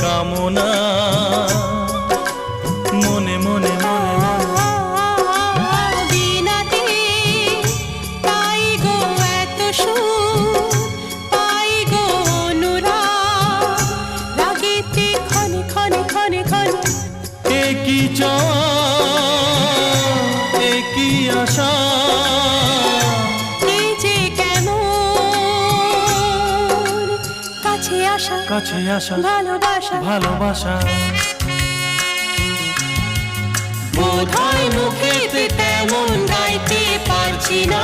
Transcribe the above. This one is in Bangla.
কামনা মনে মনে বিনাতে তাই গো এত সুর, পাই গো অনুরাগ, রাগেতে ক্ষণে ক্ষণে ক্ষণে ক্ষণে একই চাওয়া একই আশা, এই যে কেমন কাছে আসা কাছে আসা ভালোবাসা ভালোবাসা। বোধহয় মুখেতে তেমন গাইতে পারছি না।